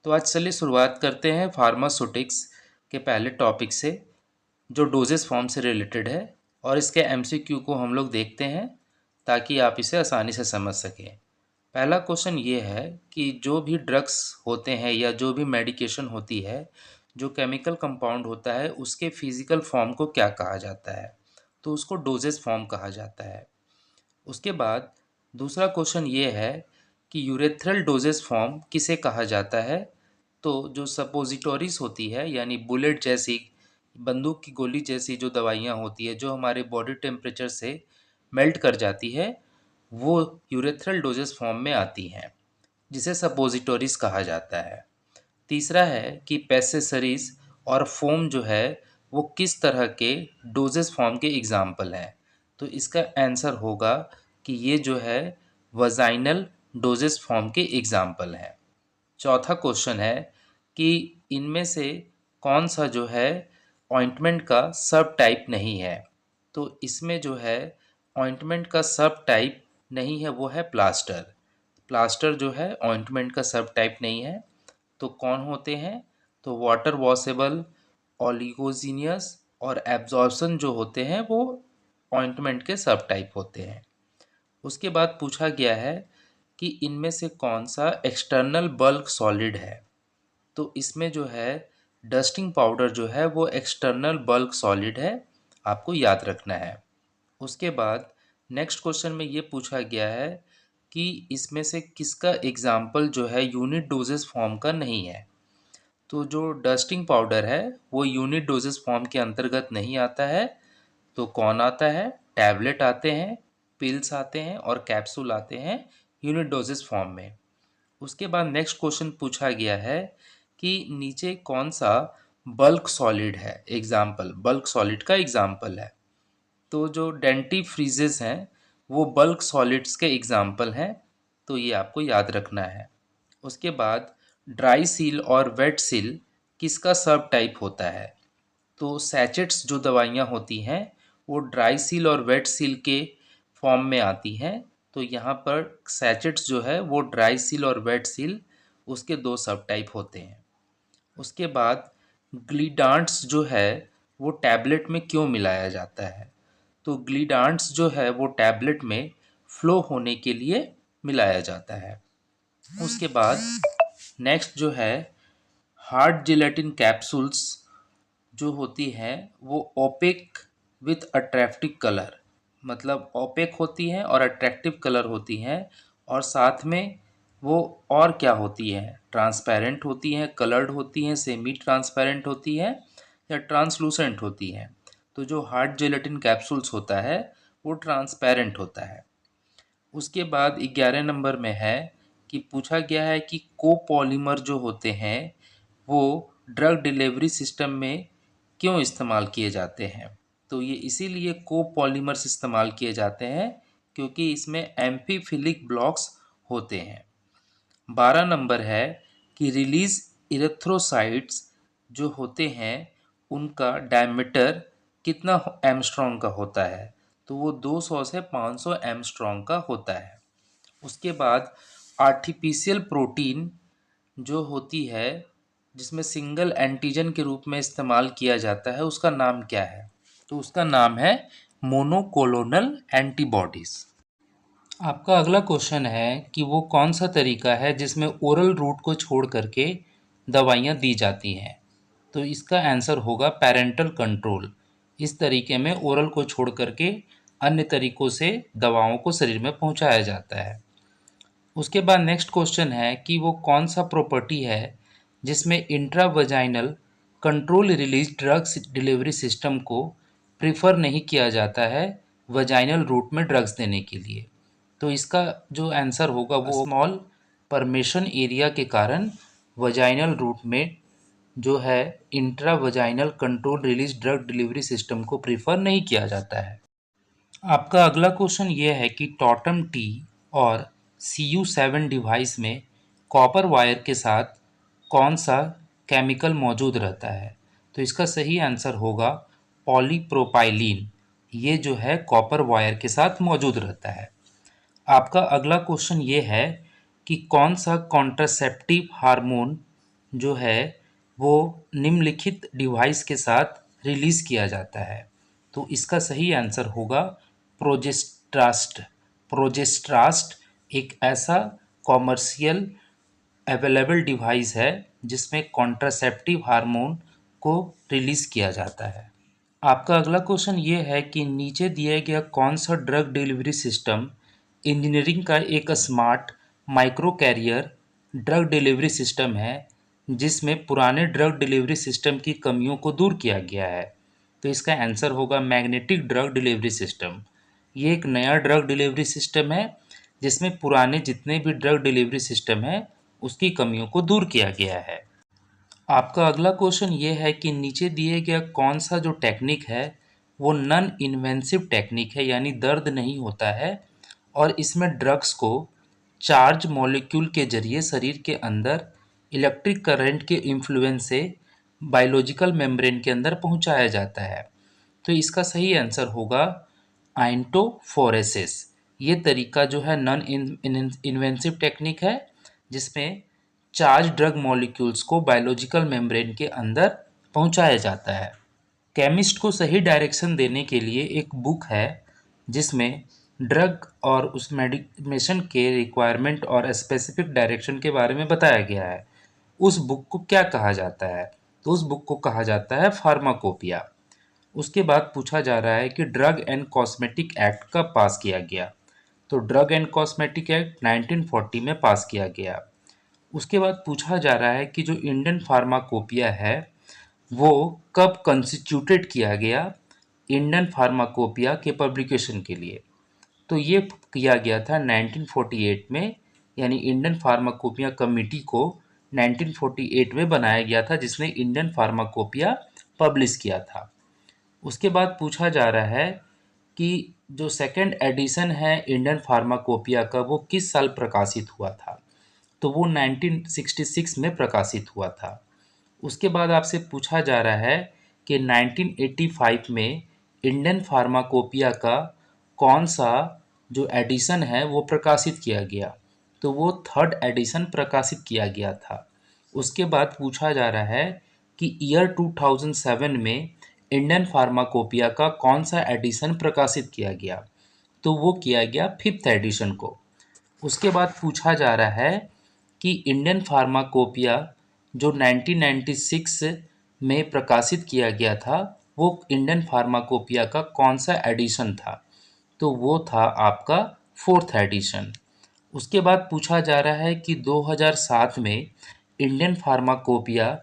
तो आज चलिए शुरुआत करते हैं फार्मास्यूटिक्स के पहले टॉपिक से, जो डोजेस फॉर्म से रिलेटेड है, और इसके एमसीक्यू को हम लोग देखते हैं ताकि आप इसे आसानी से समझ सकें। पहला क्वेश्चन ये है कि जो भी ड्रग्स होते हैं या जो भी मेडिकेशन होती है, जो केमिकल कंपाउंड होता है, उसके फिजिकल फॉर्म को क्या कहा जाता है? तो उसको डोजेस फॉर्म कहा जाता है। उसके बाद दूसरा क्वेश्चन ये है कि यूरेथ्रल डोजेस फॉर्म किसे कहा जाता है? तो जो सपोजिटोरीज होती है, यानी बुलेट जैसी, बंदूक की गोली जैसी जो दवाइयाँ होती है, जो हमारे बॉडी टेम्परेचर से मेल्ट कर जाती है, वो यूरेथ्रल डोजेस फॉर्म में आती हैं, जिसे सपोजिटोरीज कहा जाता है। तीसरा है कि पैसेसरीज और फोम जो है वो किस तरह के डोजेस फॉर्म के एग्जाम्पल हैं? तो इसका आंसर होगा कि ये जो है वजाइनल डोजेस फॉर्म के एग्जाम्पल हैं। चौथा क्वेश्चन है कि इनमें से कौन सा जो है ऑइंटमेंट का सब टाइप नहीं है? तो इसमें जो है ऑइंटमेंट का सब टाइप नहीं है, वो है प्लास्टर। प्लास्टर जो है ऑइंटमेंट का सब टाइप नहीं है। तो कौन होते हैं? तो वाटर वॉशेबल, ओलिगोजिनियस और एब्जॉर्प्शन जो होते हैं वो ऑइंटमेंट के सब टाइप होते हैं। उसके बाद पूछा गया है कि इनमें से कौन सा एक्सटर्नल बल्क सॉलिड है? तो इसमें जो है डस्टिंग पाउडर जो है वो एक्सटर्नल बल्क सॉलिड है, आपको याद रखना है। उसके बाद नेक्स्ट क्वेश्चन में ये पूछा गया है कि इसमें से किसका एग्जाम्पल जो है यूनिट डोजेस फॉर्म का नहीं है? तो जो डस्टिंग पाउडर है वो यूनिट डोजेस फॉर्म के अंतर्गत नहीं आता है। तो कौन आता है? टैबलेट आते हैं, पिल्स आते हैं और कैप्सूल आते हैं यूनिट डोजेस फॉर्म में। उसके बाद नेक्स्ट क्वेश्चन पूछा गया है कि नीचे कौन सा बल्क सॉलिड है, एग्जाम्पल, बल्क सॉलिड का एग्जाम्पल है? तो जो डेंटिफ्रीजेस हैं वो बल्क सॉलिड्स के एग्जाम्पल हैं, तो ये आपको याद रखना है। उसके बाद ड्राई सील और वेट सील किसका सब टाइप होता है? तो सैचेट्स जो दवाइयाँ होती हैं वो ड्राई सील और वेट सील के फॉर्म में आती हैं। तो यहाँ पर सैचेट्स जो है वो ड्राई सील और वेट सील, उसके दो सब टाइप होते हैं। उसके बाद ग्लीडांट्स जो है वो टैबलेट में क्यों मिलाया जाता है? तो ग्लीडांट्स जो है वो टैबलेट में फ्लो होने के लिए मिलाया जाता है। उसके बाद नेक्स्ट जो है हार्ड जिलेटिन कैप्सूल्स जो होती हैं वो ओपेक विथ अट्रैक्टिव कलर, मतलब ओपेक होती हैं और अट्रैक्टिव कलर होती हैं, और साथ में वो और क्या होती हैं? ट्रांसपेरेंट होती हैं, कलर्ड होती हैं, सेमी ट्रांसपेरेंट होती हैं या ट्रांसलूसेंट होती हैं? तो जो हार्ड जेलेटिन कैप्सूल्स होता है वो ट्रांसपेरेंट होता है। उसके बाद 11 नंबर में है कि पूछा गया है कि कोपॉलीमर जो होते हैं वो ड्रग डिलीवरी सिस्टम में क्यों इस्तेमाल किए जाते हैं? तो ये इसीलिए कोपॉलीमर्स इस्तेमाल किए जाते हैं क्योंकि इसमें एम्फीफिलिक ब्लॉक्स होते हैं। 12 नंबर है कि रिलीज इरेथ्रोसाइट्स जो होते हैं उनका डायमीटर कितना एमस्ट्रॉन्ग का होता है? तो वो 200 से 500 एमस्ट्रॉन्ग का होता है। उसके बाद आर्टिफिशियल प्रोटीन जो होती है जिसमें सिंगल एंटीजन के रूप में इस्तेमाल किया जाता है, उसका नाम क्या है? तो उसका नाम है मोनोक्लोनल एंटीबॉडीज। आपका अगला क्वेश्चन है कि वो कौन सा तरीका है जिसमें ओरल रूट को छोड़ करके दवाइयाँ दी जाती हैं? तो इसका आंसर होगा पैरेंटल कंट्रोल। इस तरीके में ओरल को छोड़ करके अन्य तरीकों से दवाओं को शरीर में पहुंचाया जाता है। उसके बाद नेक्स्ट क्वेश्चन है कि वो कौन सा प्रॉपर्टी है जिसमें intravaginal control release drugs delivery system को प्रिफर नहीं किया जाता है वजाइनल रूट में ड्रग्स देने के लिए? तो इसका जो आंसर होगा वो स्मॉल परमेशन एरिया के कारण वजाइनल रूट में जो है intravaginal control release drug delivery system को प्रिफर नहीं किया जाता है। आपका अगला क्वेश्चन ये है कि टॉटम टी और CU7 डिवाइस में कॉपर वायर के साथ कौन सा केमिकल मौजूद रहता है? तो इसका सही आंसर होगा पॉलीप्रोपाइलीन। ये जो है कॉपर वायर के साथ मौजूद रहता है। आपका अगला क्वेश्चन ये है कि कौन सा कॉन्ट्रासेप्टिव हार्मोन जो है वो निम्नलिखित डिवाइस के साथ रिलीज़ किया जाता है। तो इसका सही आंसर होगा प्रोजेस्ट्रास्ट। प्रोजेस्ट्रास्ट एक ऐसा कॉमर्शियल अवेलेबल डिवाइस है जिसमें कॉन्ट्रासेप्टिव हार्मोन को रिलीज़ किया जाता है। आपका अगला क्वेश्चन ये है कि नीचे दिया गया कौन सा ड्रग डिलीवरी सिस्टम इंजीनियरिंग का एक smart micro carrier drug delivery system है जिसमें पुराने ड्रग डिलीवरी सिस्टम की कमियों को दूर किया गया है। तो इसका आंसर होगा मैग्नेटिक ड्रग डिलीवरी सिस्टम। ये एक नया ड्रग डिलीवरी सिस्टम है जिसमें पुराने जितने भी ड्रग डिलीवरी सिस्टम है उसकी कमियों को दूर किया गया है। आपका अगला क्वेश्चन ये है कि नीचे दिए गया कौन सा जो टेक्निक है वो नॉन इन्वेंसिव टेक्निक है, यानी दर्द नहीं होता है और इसमें ड्रग्स को चार्ज मॉलिक्यूल के जरिए शरीर के अंदर इलेक्ट्रिक करंट के इन्फ्लुएंस से बायोलॉजिकल मेम्ब्रेन के अंदर पहुंचाया जाता है। तो इसका सही आंसर होगा आइंटोफोरेसिस। ये तरीका जो है नॉन इन्वेंसिव टेक्निक है जिसमें चार्ज ड्रग मॉलिक्यूल्स को बायोलॉजिकल मेम्ब्रेन के अंदर पहुंचाया जाता है। केमिस्ट को सही डायरेक्शन देने के लिए एक बुक है जिसमें ड्रग और उस मेडिकेशन के रिक्वायरमेंट और स्पेसिफिक डायरेक्शन के बारे में बताया गया है। उस बुक को क्या कहा जाता है? तो उस बुक को कहा जाता है फार्माकोपिया। उसके बाद पूछा जा रहा है कि ड्रग एंड कॉस्मेटिक एक्ट कब पास किया गया? तो ड्रग एंड कॉस्मेटिक एक्ट 1940 में पास किया गया। उसके बाद पूछा जा रहा है कि जो इंडियन फार्माकोपिया है वो कब कंस्टिट्यूटेड किया गया इंडियन फार्माकोपिया के पब्लिकेशन के लिए? तो ये किया गया था 1948 में, यानी इंडियन फार्माकोपिया कमेटी को 1948 में बनाया गया था जिसने इंडियन फार्माकोपिया पब्लिश किया था। उसके बाद पूछा जा रहा है कि जो सेकंड एडिशन है इंडियन फार्माकोपिया का वो किस साल प्रकाशित हुआ था? तो वो 1966 में प्रकाशित हुआ था। उसके बाद आपसे पूछा जा रहा है कि 1985 में इंडियन फार्माकोपिया का कौन सा जो एडिशन है वो प्रकाशित किया गया? तो वो थर्ड एडिशन प्रकाशित किया गया था। उसके बाद पूछा जा रहा है कि ईयर 2007 में इंडियन फार्माकोपिया का कौन सा एडिशन प्रकाशित किया गया? तो वो किया गया फिफ्थ एडिशन को। उसके बाद पूछा जा रहा है कि इंडियन फार्माकोपिया जो 1996 में प्रकाशित किया गया था वो इंडियन फार्माकोपिया का कौन सा एडिशन था? तो वो था आपका फोर्थ एडिशन। उसके बाद पूछा जा रहा है कि 2007 में इंडियन फार्माकोपिया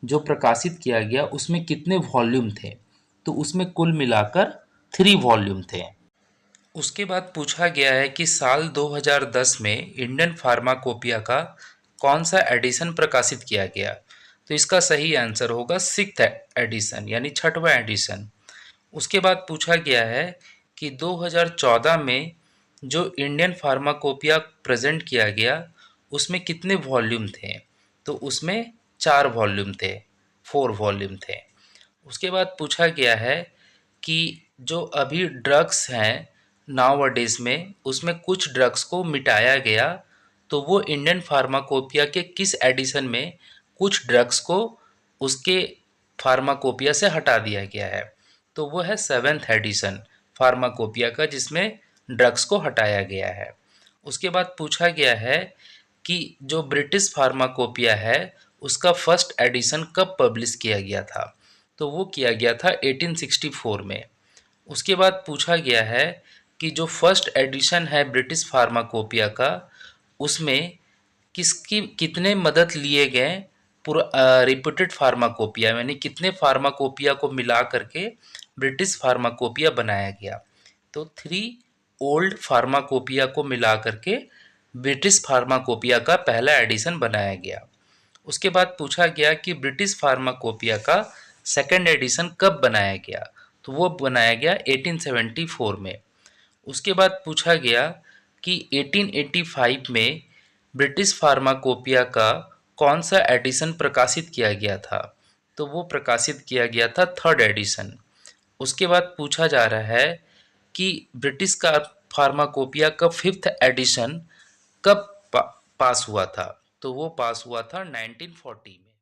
जो प्रकाशित किया गया उसमें कितने वॉल्यूम थे? तो उसमें कुल मिलाकर 3 वॉल्यूम थे। उसके बाद पूछा गया है कि साल 2010 में इंडियन फार्माकोपिया का कौन सा एडिशन प्रकाशित किया गया? तो इसका सही आंसर होगा सिक्स्थ एडिशन, यानी छठवां एडिशन। उसके बाद पूछा गया है कि 2014 में जो इंडियन फार्माकोपिया प्रेजेंट किया गया उसमें कितने वॉल्यूम थे? तो उसमें 4 वॉल्यूम थे, 4 वॉल्यूम थे। उसके बाद पूछा गया है कि जो अभी ड्रग्स हैं नाउ-अ-डेज़ में उसमें कुछ ड्रग्स को मिटाया गया, तो वो इंडियन फार्माकोपिया के किस एडिशन में कुछ ड्रग्स को उसके फार्माकोपिया से हटा दिया गया है? तो वो है 7th एडिशन फार्माकोपिया का जिसमें ड्रग्स को हटाया गया है। उसके बाद पूछा गया है कि जो ब्रिटिश फार्माकोपिया है उसका फर्स्ट एडिशन कब पब्लिश किया गया था? तो वो किया गया था 1864 में। उसके बाद पूछा गया है कि जो फर्स्ट एडिशन है ब्रिटिश फार्माकोपिया का उसमें किसकी कितने मदद लिए गए पूरा रिप्यूटेड फार्माकोपिया, यानी कितने फार्माकोपिया को मिला करके ब्रिटिश फार्माकोपिया बनाया गया? तो 3 ओल्ड फार्माकोपिया को मिला करके ब्रिटिश फार्माकोपिया का पहला एडिशन बनाया गया। उसके बाद पूछा गया कि ब्रिटिश फार्माकोपिया का सेकंड एडिशन कब बनाया गया? तो वो बनाया गया 1874 में। उसके बाद पूछा गया कि 1885 में ब्रिटिश फार्माकोपिया का कौन सा एडिशन प्रकाशित किया गया था? तो वो प्रकाशित किया गया था थर्ड एडिशन। उसके बाद पूछा जा रहा है कि ब्रिटिश का फार्माकोपिया का फिफ्थ एडिशन कब पास हुआ था? तो वो पास हुआ था 1940 में।